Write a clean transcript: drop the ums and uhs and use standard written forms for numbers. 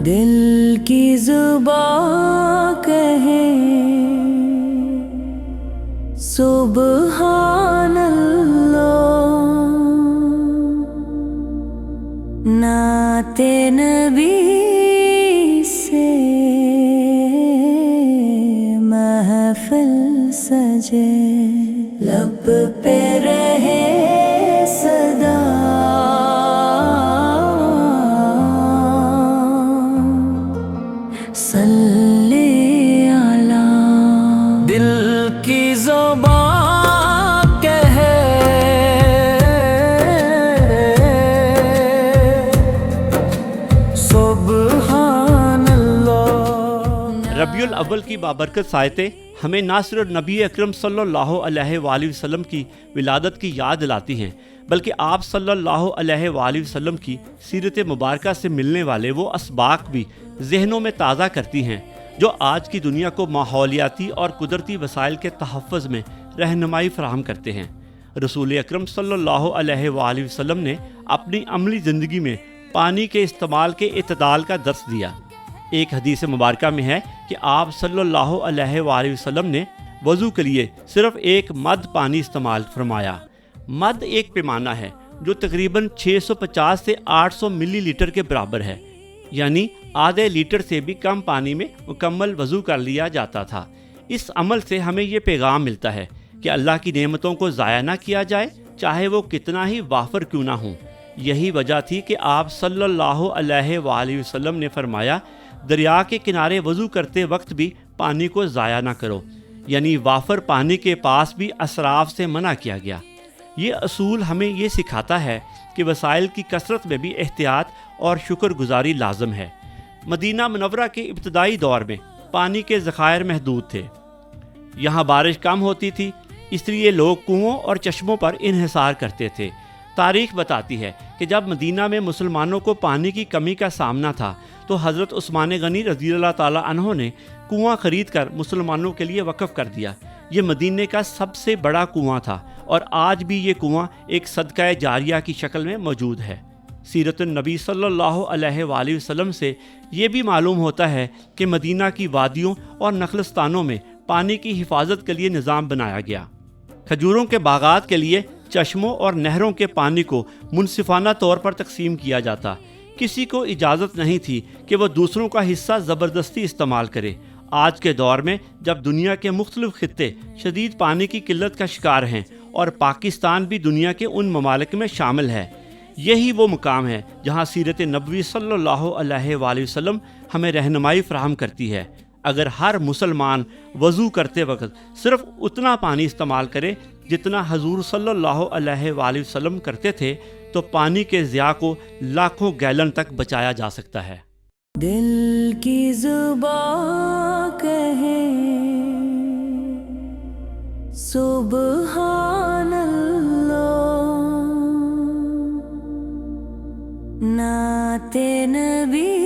دل کی زبان کہے سبحان اللہ، نعت نبی سے محفل سجے، لب پہ رہے صدا صلی علی۔ دل کی زبان کہے سبحان اللہ۔ ربیع الاول کی بابرکت ساعتیں ہمیں نہ صرف نبی اکرم صلی اللہ علیہ وآلہ وسلم کی ولادت کی یاد دلاتی ہیں، بلکہ آپ صلی اللہ علیہ وآلہ وسلم کی سیرت مبارکہ سے ملنے والے وہ اسباق بھی ذہنوں میں تازہ کرتی ہیں جو آج کی دنیا کو ماحولیاتی اور قدرتی وسائل کے تحفظ میں رہنمائی فراہم کرتے ہیں۔ رسول اکرم صلی اللہ علیہ وآلہ وسلم نے اپنی عملی زندگی میں پانی کے استعمال کے اعتدال کا درس دیا۔ ایک حدیث مبارکہ میں ہے کہ آپ صلی اللہ علیہ وآلہ وسلم نے وضو کے لیے صرف ایک مد پانی استعمال فرمایا۔ مد ایک پیمانہ ہے جو تقریباً 650 سے 800 ملی لیٹر کے برابر ہے، یعنی آدھے لیٹر سے بھی کم پانی میں مکمل وضو کر لیا جاتا تھا۔ اس عمل سے ہمیں یہ پیغام ملتا ہے کہ اللہ کی نعمتوں کو ضائع نہ کیا جائے، چاہے وہ کتنا ہی وافر کیوں نہ ہوں۔ یہی وجہ تھی کہ آپ صلی اللہ علیہ وآلہ وسلم نے فرمایا، دریا کے کنارے وضو کرتے وقت بھی پانی کو ضائع نہ کرو، یعنی وافر پانی کے پاس بھی اسراف سے منع کیا گیا۔ یہ اصول ہمیں یہ سکھاتا ہے کہ وسائل کی کثرت میں بھی احتیاط اور شکر گزاری لازم ہے۔ مدینہ منورہ کے ابتدائی دور میں پانی کے ذخائر محدود تھے، یہاں بارش کم ہوتی تھی، اس لیے لوگ کنووں اور چشموں پر انحصار کرتے تھے۔ تاریخ بتاتی ہے کہ جب مدینہ میں مسلمانوں کو پانی کی کمی کا سامنا تھا تو حضرت عثمان غنی رضی اللہ تعالیٰ عنہ نے کنواں خرید کر مسلمانوں کے لیے وقف کر دیا۔ یہ مدینے کا سب سے بڑا کنواں تھا اور آج بھی یہ کنواں ایک صدقہ جاریہ کی شکل میں موجود ہے۔ سیرت النبی صلی اللہ علیہ وآلہ وسلم سے یہ بھی معلوم ہوتا ہے کہ مدینہ کی وادیوں اور نخلستانوں میں پانی کی حفاظت کے لیے نظام بنایا گیا۔ کھجوروں کے باغات کے لیے چشموں اور نہروں کے پانی کو منصفانہ طور پر تقسیم کیا جاتا۔ کسی کو اجازت نہیں تھی کہ وہ دوسروں کا حصہ زبردستی استعمال کرے۔ آج کے دور میں جب دنیا کے مختلف خطے شدید پانی کی قلت کا شکار ہیں اور پاکستان بھی دنیا کے ان ممالک میں شامل ہے، یہی وہ مقام ہے جہاں سیرت نبوی صلی اللہ علیہ وآلہ وسلم ہمیں رہنمائی فراہم کرتی ہے۔ اگر ہر مسلمان وضو کرتے وقت صرف اتنا پانی استعمال کرے جتنا حضور صلی اللہ علیہ وآلہ وسلم کرتے تھے تو پانی کے ضیاع کو لاکھوں گیلن تک بچایا جا سکتا ہے۔ دل کی زبان کہے سبحان اللہ، نعت نبی